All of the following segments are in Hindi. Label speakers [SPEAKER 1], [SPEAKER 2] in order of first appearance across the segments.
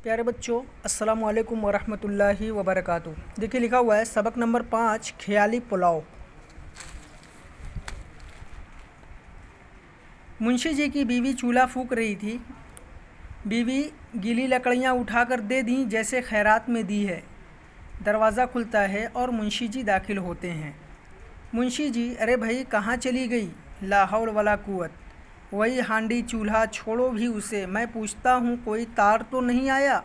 [SPEAKER 1] प्यारे बच्चों, अस्सलाम वालेकुम वरहमतुल्लाहि वबरकातुहू। देखिए लिखा हुआ है सबक नंबर 5 ख्याली पुलाव। मुंशी जी की बीवी चूल्हा फूंक रही थी। बीवी गीली लकड़ियाँ उठाकर दे दी जैसे खैरात में दी है। दरवाज़ा खुलता है और मुंशी जी दाखिल होते हैं। मुंशी जी, अरे भाई कहाँ चली गई? ला हौल वला कुव्वत। वही हांडी चूल्हा, छोड़ो भी उसे, मैं पूछता हूँ कोई तार तो नहीं आया?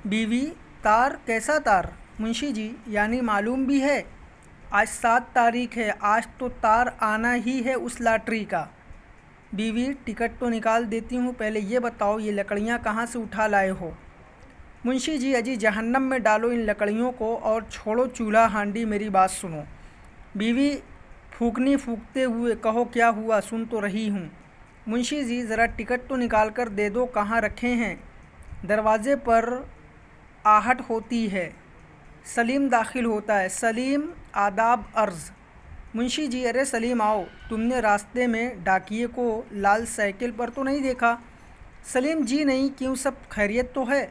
[SPEAKER 1] बीवी, तार? कैसा तार? मुंशी जी, यानी मालूम भी है आज 7 तारीख है, आज तो तार आना ही है उस लॉटरी का। बीवी, टिकट तो निकाल देती हूँ, पहले ये बताओ ये लकड़ियाँ कहाँ से उठा लाए हो? मुंशी जी, अजी जहन्नम में डालो इन लकड़ियों को और छोड़ो चूल्हा हांडी, मेरी बात सुनो। बीवी, फूकनी फूकते हुए कहो क्या हुआ, सुन तो रही हूँ। मुंशी जी, ज़रा टिकट तो निकाल कर दे दो, कहाँ रखे हैं? दरवाज़े पर आहट होती है। सलीम दाखिल होता है। सलीम, आदाब अर्ज़। मुंशी जी, अरे सलीम आओ, तुमने रास्ते में डाकिये को लाल साइकिल पर तो नहीं देखा? सलीम, जी नहीं, क्यों, सब खैरियत तो है?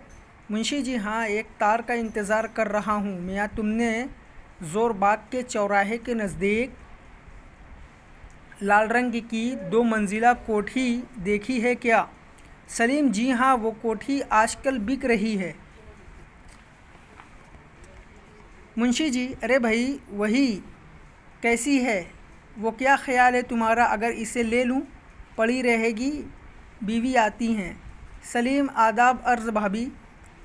[SPEAKER 1] मुंशी जी, हाँ, एक तार का इंतज़ार कर रहा हूँ। मियाँ, तुमने ज़ोरबाग के चौराहे के नज़दीक लाल रंग की 2 मंजिला कोठी देखी है क्या? सलीम, जी हाँ, वो कोठी आजकल बिक रही है। मुंशी जी, अरे भाई वही, कैसी है? वो क्या ख्याल है तुम्हारा, अगर इसे ले लूँ? पड़ी रहेगी। बीवी आती हैं। सलीम, आदाब अर्ज़ भाभी।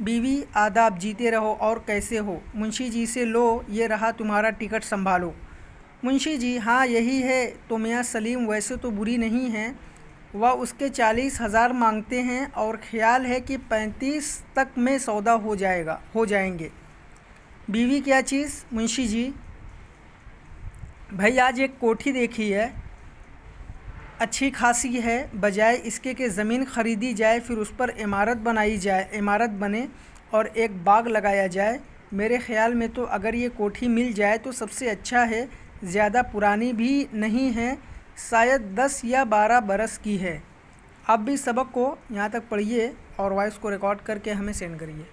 [SPEAKER 1] बीवी, आदाब, जीते रहो, और कैसे हो? मुंशी जी से, लो ये रहा तुम्हारा टिकट, संभालो। मुंशी जी, हाँ यही है। तो मियाँ सलीम वैसे तो बुरी नहीं हैं, वह उसके 40,000 मांगते हैं और ख्याल है कि 35 तक में सौदा हो जाएंगे। बीवी, क्या चीज़? मुंशी जी, भाई आज एक कोठी देखी है, अच्छी खासी है, बजाय इसके कि ज़मीन ख़रीदी जाए फिर उस पर इमारत बनाई जाए, इमारत बने और एक बाग लगाया जाए। मेरे ख़्याल में तो अगर ये कोठी मिल जाए तो सबसे अच्छा है। ज़्यादा पुरानी भी नहीं है, शायद 10 या 12 बरस की है। आप भी सबक को यहाँ तक पढ़िए और वॉइस को रिकॉर्ड करके हमें सेंड करिए।